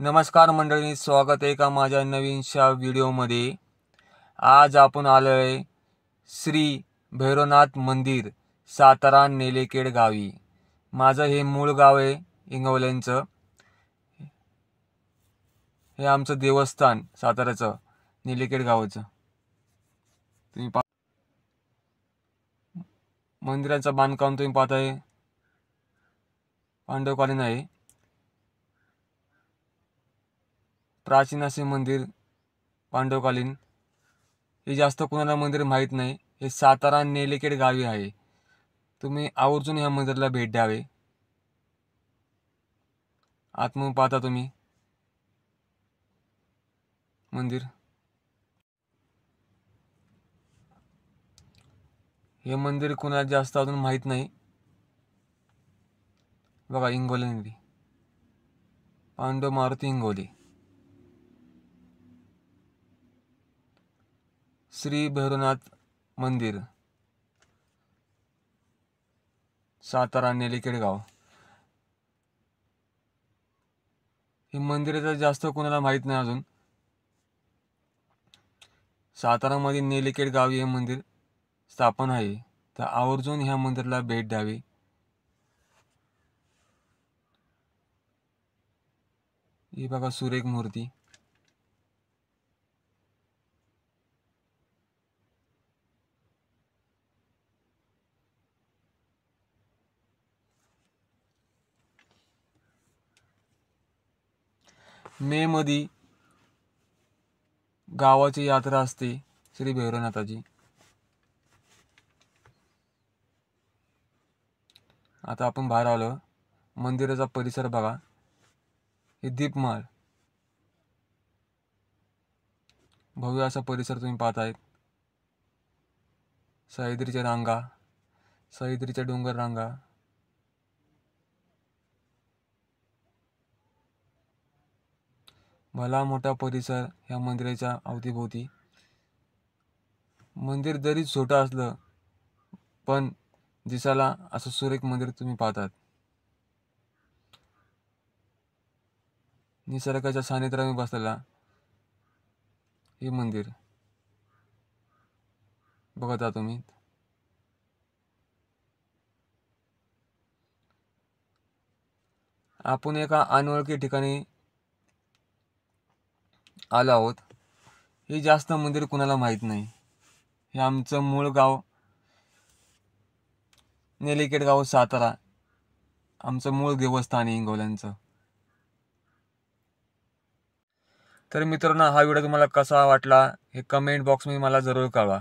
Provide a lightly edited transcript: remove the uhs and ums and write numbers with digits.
नमस्कार मंडळी, स्वागत आहे का माझ्या नवीनशा व्हिडिओमध्ये। आज आपण आलोय श्री भैरवनाथ मंदिर, सातारा नेलेकेड गावी। माझं हे मूळ गाव आहे इंगवल्यांचं। हे आमचं देवस्थान साताऱ्याचं नेलेकेड गावाचं। तुम्ही मंदिराचं बांधकाम तुम्ही पाहताय, पांडवकालीन आहे। प्राचीन असे मंदिर पांडवकालीन। हे जास्त कोणाला मंदिर माहीत नाही। हे सातारा नेलेकेड गावी आहे। तुम्ही आवर्जून ह्या मंदिराला भेट द्यावे। आतमधून पाहता तुम्ही मंदिर। हे मंदिर कोणाला जास्त अजून माहीत नाही। बघा, इंगोले, पांडव मारुती इंगोले, श्री भैरवनाथ मंदिर, सातारा नेलेकेड गाव। हे मंदिराचं जास्त कोणाला माहीत नाही अजून। सातारामध्ये नेलेकेड गावी हे मंदिर स्थापन आहे, तर आवर्जून ह्या मंदिराला भेट द्यावी। ही बघा सुरेख मूर्ती। मे मध्ये गावाची यात्रा असते श्री भैरवनाथाची। आता आपण बाहेर आलो। मंदिराचा परिसर बघा। हे दीपमाळ, भव्य असा परिसर तुम्ही पाहताय। सह्याद्रीच्या रांगा, सह्याद्रीच्या डोंगर रांगा। भला मोठा परिसर ह्या मंदिराच्या अवतीभोवती। मंदिर जरी छोटं असलं पण दिसायला असं सुरेख मंदिर तुम्ही पाहतात। निसर्गाच्या सानिध्यात बसलेला हे मंदिर बघता तुम्ही। आपण एका अनोळखी ठिकाणी आलो आहोत। हे जास्त मंदिर कुणाला माहीत नाही। हे आमचं मूळ गाव नेलेकेड गाव, सातारा। आमचं मूळ देवस्थान आहे इंगोल्यांचं। तर मित्रांनो, हा व्हिडिओ तुम्हाला कसा वाटला हे कमेंट बॉक्समध्ये मला जरूर कळवा।